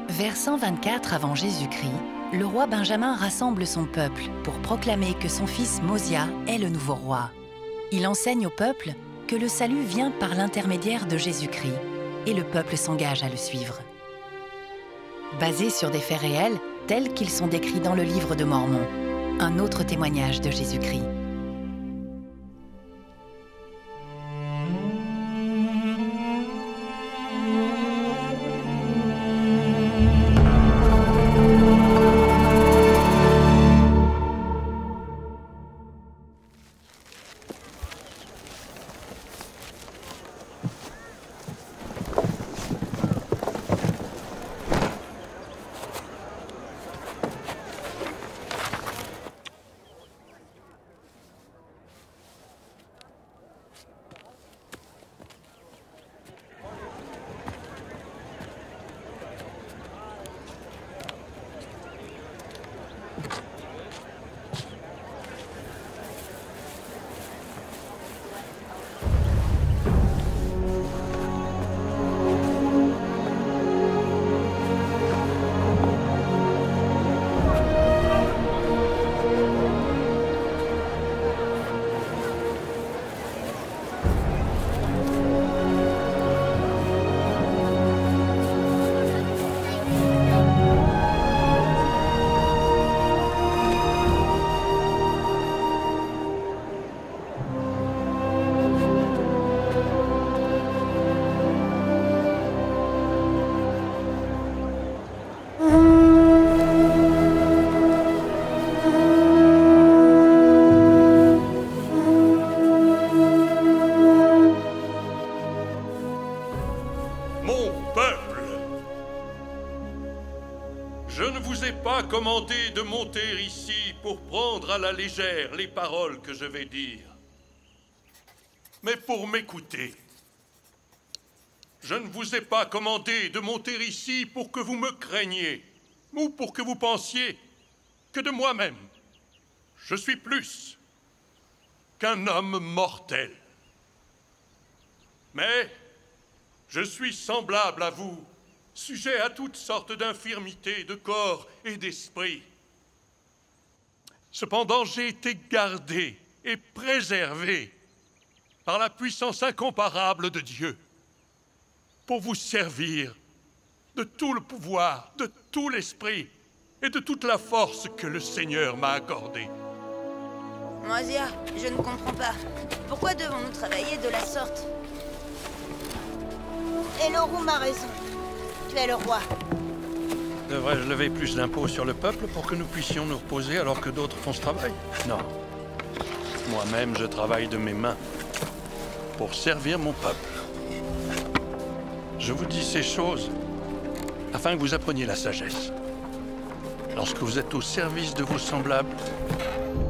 Vers 124 avant Jésus-Christ, le roi Benjamin rassemble son peuple pour proclamer que son fils Mosia est le nouveau roi. Il enseigne au peuple que le salut vient par l'intermédiaire de Jésus-Christ et le peuple s'engage à le suivre. Basé sur des faits réels, tels qu'ils sont décrits dans le livre de Mormon, un autre témoignage de Jésus-Christ. Commandé de monter ici pour prendre à la légère les paroles que je vais dire, mais pour m'écouter. Je ne vous ai pas commandé de monter ici pour que vous me craigniez, ou pour que vous pensiez que de moi-même, je suis plus qu'un homme mortel. Mais je suis semblable à vous, sujet à toutes sortes d'infirmités de corps et d'esprit. Cependant, j'ai été gardé et préservé par la puissance incomparable de Dieu pour vous servir de tout le pouvoir, de tout l'esprit et de toute la force que le Seigneur m'a accordée. Mosia, je ne comprends pas. Pourquoi devons-nous travailler de la sorte? Elorum a raison. Tu es le roi. Devrais-je lever plus d'impôts sur le peuple pour que nous puissions nous reposer alors que d'autres font ce travail? Non. Moi-même, je travaille de mes mains pour servir mon peuple. Je vous dis ces choses afin que vous appreniez la sagesse. Lorsque vous êtes au service de vos semblables,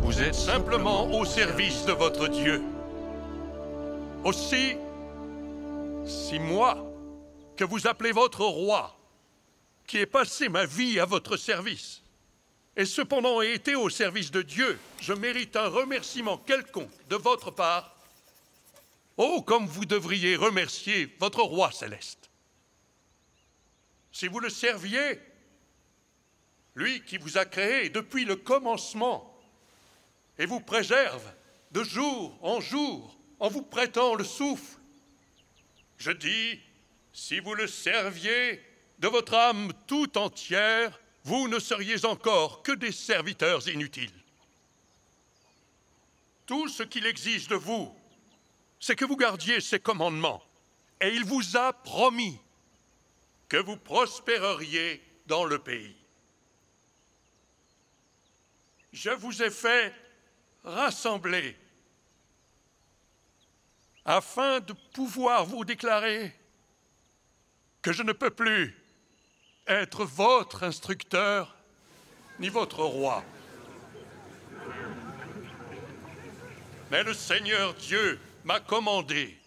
vous êtes simplement au service de votre Dieu. Aussi, si moi, que vous appelez votre roi, qui ai passé ma vie à votre service, et cependant ai été au service de Dieu, je mérite un remerciement quelconque de votre part. Oh, comme vous devriez remercier votre roi céleste. Si vous le serviez, lui qui vous a créé depuis le commencement, et vous préserve de jour en vous prêtant le souffle, je dis, si vous le serviez de votre âme tout entière, vous ne seriez encore que des serviteurs inutiles. Tout ce qu'il exige de vous, c'est que vous gardiez ses commandements, et il vous a promis que vous prospéreriez dans le pays. Je vous ai fait rassembler afin de pouvoir vous déclarer que je ne peux plus être votre instructeur ni votre roi. Mais le Seigneur Dieu m'a commandé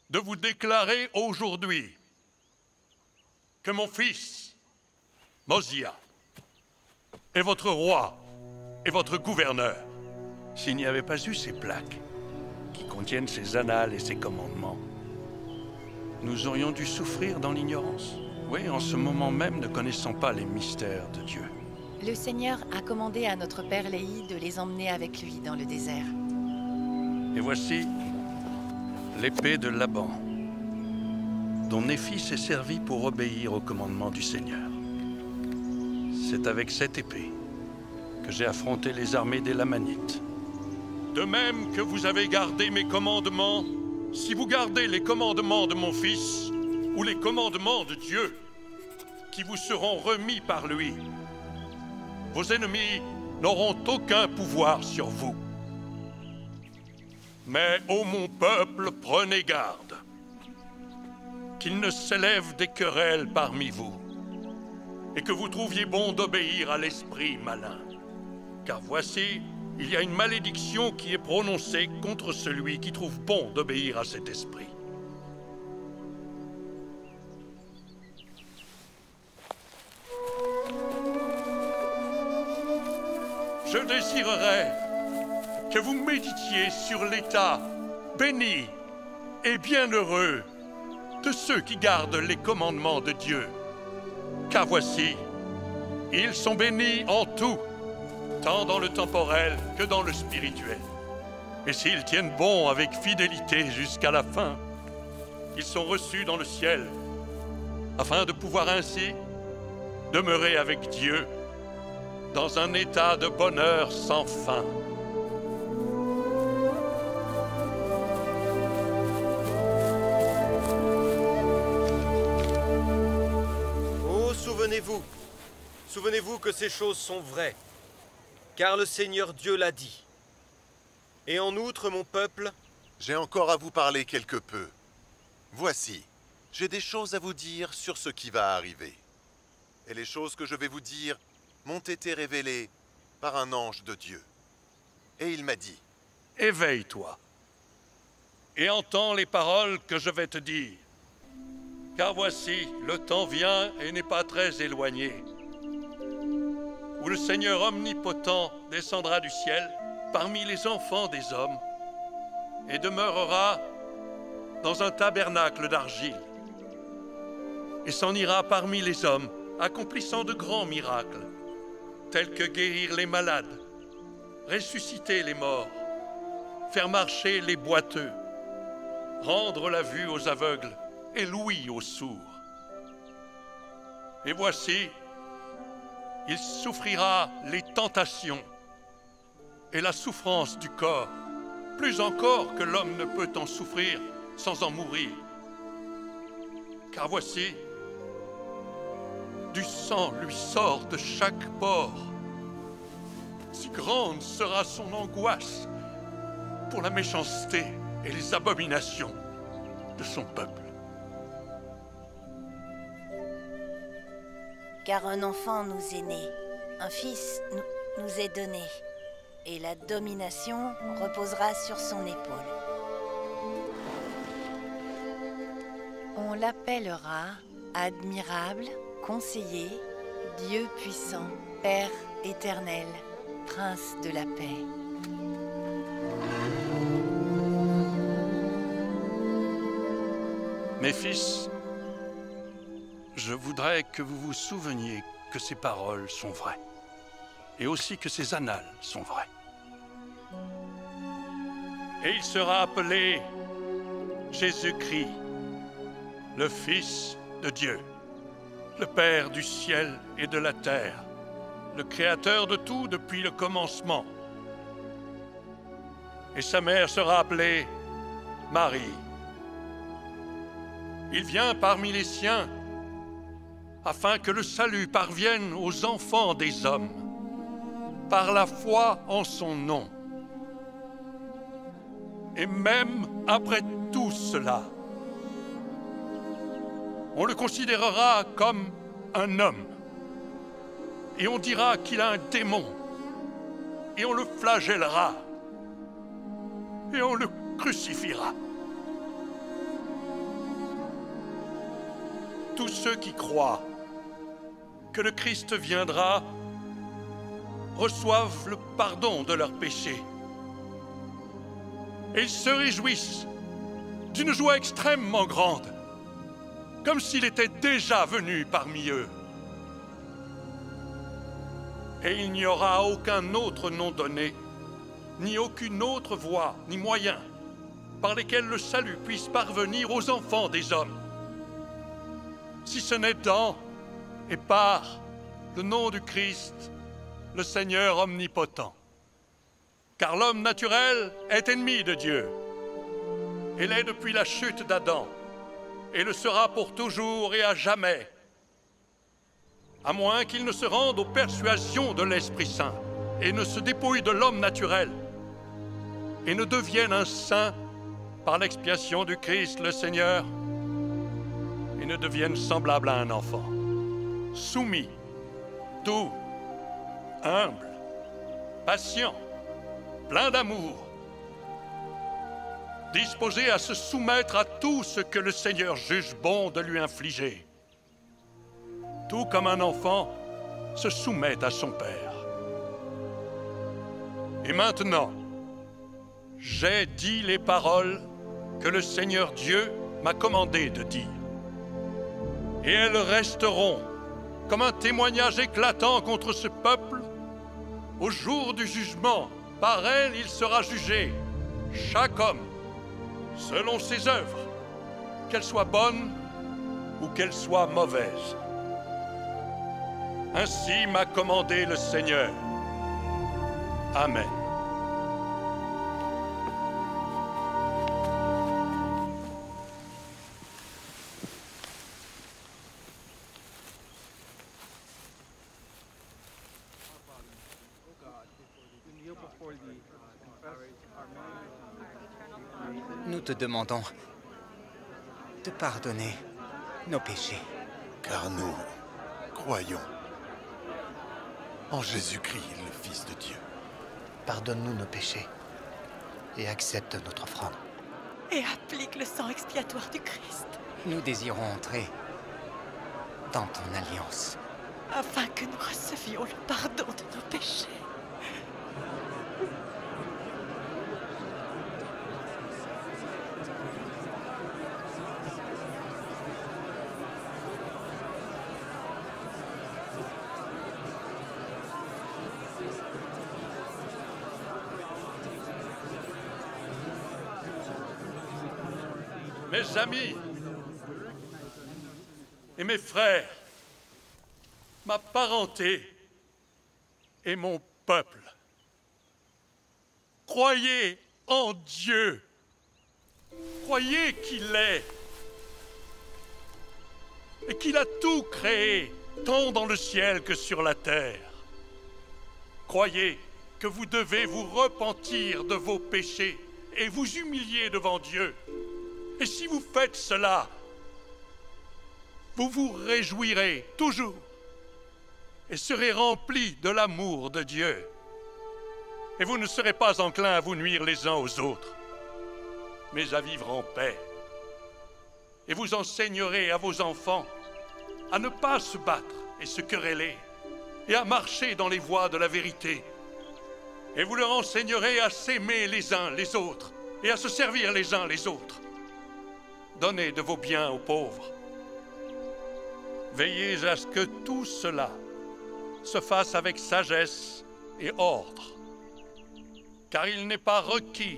de vous déclarer aujourd'hui que mon fils, Mosia, est votre roi et votre gouverneur. S'il n'y avait pas eu ces plaques qui contiennent ces annales et ces commandements, nous aurions dû souffrir dans l'ignorance. Oui, en ce moment même, ne connaissant pas les mystères de Dieu. Le Seigneur a commandé à notre père Léhi de les emmener avec lui dans le désert. Et voici l'épée de Laban, dont Néphis s'est servi pour obéir au commandement du Seigneur. C'est avec cette épée que j'ai affronté les armées des Lamanites. De même que vous avez gardé mes commandements, si vous gardez les commandements de mon Fils, ou les commandements de Dieu, qui vous seront remis par lui, vos ennemis n'auront aucun pouvoir sur vous. Mais, ô mon peuple, prenez garde, qu'il ne s'élève des querelles parmi vous, et que vous trouviez bon d'obéir à l'esprit malin. Car voici, il y a une malédiction qui est prononcée contre celui qui trouve bon d'obéir à cet esprit. Je désirerais que vous méditiez sur l'état béni et bienheureux de ceux qui gardent les commandements de Dieu. Car voici, ils sont bénis en tout, tant dans le temporel que dans le spirituel. Et s'ils tiennent bon avec fidélité jusqu'à la fin, ils sont reçus dans le ciel, afin de pouvoir ainsi demeurer avec Dieu dans un état de bonheur sans fin. Oh, souvenez-vous que ces choses sont vraies, car le Seigneur Dieu l'a dit. Et en outre, mon peuple, j'ai encore à vous parler quelque peu. Voici, j'ai des choses à vous dire sur ce qui va arriver. Et les choses que je vais vous dire m'ont été révélées par un ange de Dieu. Et il m'a dit, « Éveille-toi et entends les paroles que je vais te dire. Car voici, le temps vient et n'est pas très éloigné, où le Seigneur omnipotent descendra du ciel parmi les enfants des hommes et demeurera dans un tabernacle d'argile et s'en ira parmi les hommes, accomplissant de grands miracles, tels que guérir les malades, ressusciter les morts, faire marcher les boiteux, rendre la vue aux aveugles et l'ouïe aux sourds. Et voici, il souffrira les tentations et la souffrance du corps, plus encore que l'homme ne peut en souffrir sans en mourir. Car voici, du sang lui sort de chaque pore. Si grande sera son angoisse pour la méchanceté et les abominations de son peuple. Car un enfant nous est né, un fils nous est donné, et la domination reposera sur son épaule. On l'appellera admirable, conseiller, Dieu puissant, Père éternel, Prince de la paix. Mes fils, je voudrais que vous vous souveniez que ces paroles sont vraies, et aussi que ces annales sont vraies. Et il sera appelé Jésus-Christ, le Fils de Dieu, le Père du ciel et de la terre, le Créateur de tout depuis le commencement. Et sa mère sera appelée Marie. Il vient parmi les siens, afin que le salut parvienne aux enfants des hommes, par la foi en son nom. Et même après tout cela, on le considérera comme un homme, et on dira qu'il a un démon, et on le flagellera, et on le crucifiera. Tous ceux qui croient que le Christ viendra reçoivent le pardon de leurs péchés. Et ils se réjouissent d'une joie extrêmement grande, comme s'il était déjà venu parmi eux. Et il n'y aura aucun autre nom donné, ni aucune autre voie, ni moyen, par lesquels le salut puisse parvenir aux enfants des hommes, si ce n'est dans et par le nom du Christ, le Seigneur omnipotent. Car l'homme naturel est ennemi de Dieu. Il est depuis la chute d'Adam, et le sera pour toujours et à jamais, à moins qu'il ne se rende aux persuasions de l'Esprit Saint, et ne se dépouille de l'homme naturel, et ne devienne un saint par l'expiation du Christ le Seigneur, et ne devienne semblable à un enfant, soumis, doux, humble, patient, plein d'amour, disposé à se soumettre à tout ce que le Seigneur juge bon de lui infliger, tout comme un enfant se soumet à son Père. Et maintenant, j'ai dit les paroles que le Seigneur Dieu m'a commandé de dire. Et elles resteront comme un témoignage éclatant contre ce peuple. Au jour du jugement, par elles il sera jugé, chaque homme, selon ses œuvres, qu'elles soient bonnes ou qu'elles soient mauvaises. Ainsi m'a commandé le Seigneur. Amen. Nous te demandons de pardonner nos péchés. Car nous croyons en Jésus-Christ, le Fils de Dieu. Pardonne-nous nos péchés et accepte notre offrande. Et applique le sang expiatoire du Christ, Nous désirons entrer dans ton alliance. afin que nous recevions le pardon de nos péchés. Mes amis et mes frères, ma parenté et mon peuple, croyez en Dieu, croyez qu'il est et qu'il a tout créé, tant dans le ciel que sur la terre. Croyez que vous devez vous repentir de vos péchés et vous humilier devant Dieu. Et si vous faites cela, vous vous réjouirez toujours et serez remplis de l'amour de Dieu. Et vous ne serez pas enclins à vous nuire les uns aux autres, mais à vivre en paix. Et vous enseignerez à vos enfants à ne pas se battre et se quereller, et à marcher dans les voies de la vérité. Et vous leur enseignerez à s'aimer les uns les autres et à se servir les uns les autres. Donnez de vos biens aux pauvres. Veillez à ce que tout cela se fasse avec sagesse et ordre, car il n'est pas requis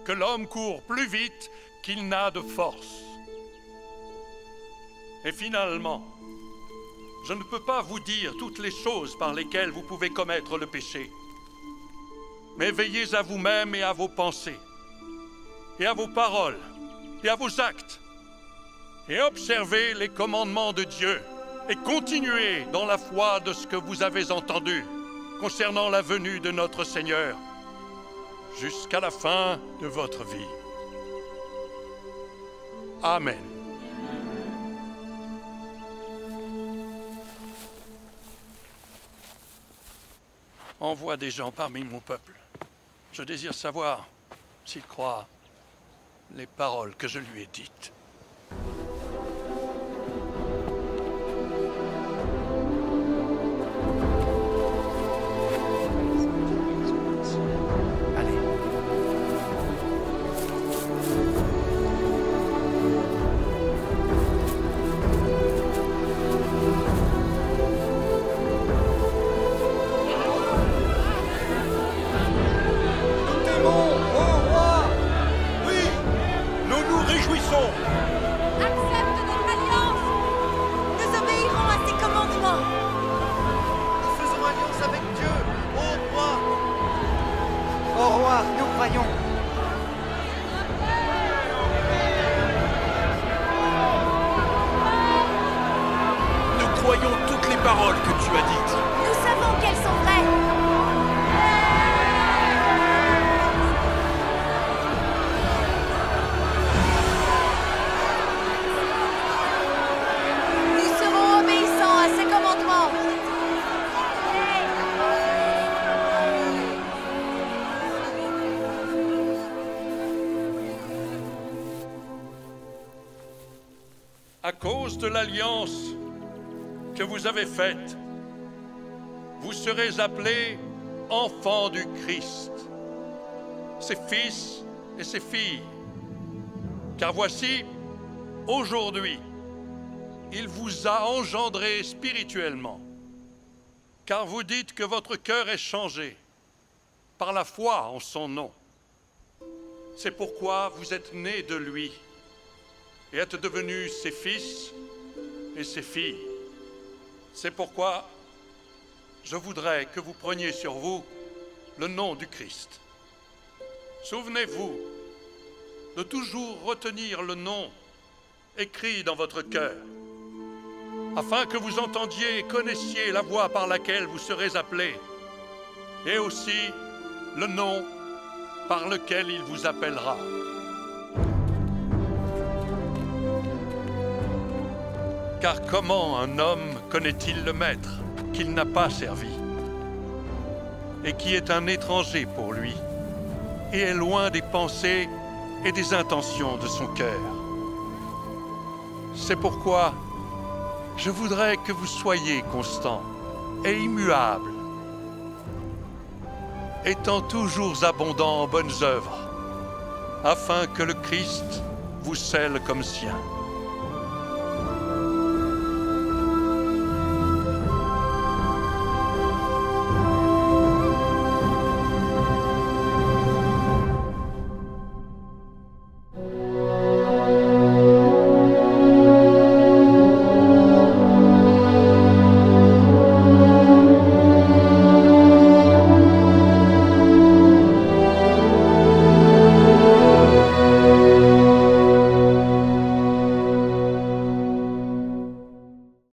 que l'homme court plus vite qu'il n'a de force. Et finalement, je ne peux pas vous dire toutes les choses par lesquelles vous pouvez commettre le péché, mais veillez à vous-même et à vos pensées, et à vos paroles, et à vos actes, et observez les commandements de Dieu, et continuez dans la foi de ce que vous avez entendu concernant la venue de notre Seigneur, jusqu'à la fin de votre vie. Amen. Envoie des gens parmi mon peuple. Je désire savoir s'ils croient les paroles que je lui ai dites. Allez. paroles que tu as dites. Nous savons qu'elles sont vraies. Nous serons obéissants à ses commandements. À cause de l'alliance que vous avez faite, vous serez appelés enfants du Christ, ses fils et ses filles. Car voici, aujourd'hui, il vous a engendrés spirituellement, car vous dites que votre cœur est changé par la foi en son nom. C'est pourquoi vous êtes nés de lui et êtes devenus ses fils et ses filles. C'est pourquoi je voudrais que vous preniez sur vous le nom du Christ. Souvenez-vous de toujours retenir le nom écrit dans votre cœur, afin que vous entendiez et connaissiez la voix par laquelle vous serez appelés, et aussi le nom par lequel il vous appellera. Car comment un homme connaît-il le maître qu'il n'a pas servi et qui est un étranger pour lui et est loin des pensées et des intentions de son cœur? C'est pourquoi je voudrais que vous soyez constants et immuables, étant toujours abondants en bonnes œuvres, afin que le Christ vous scelle comme sien.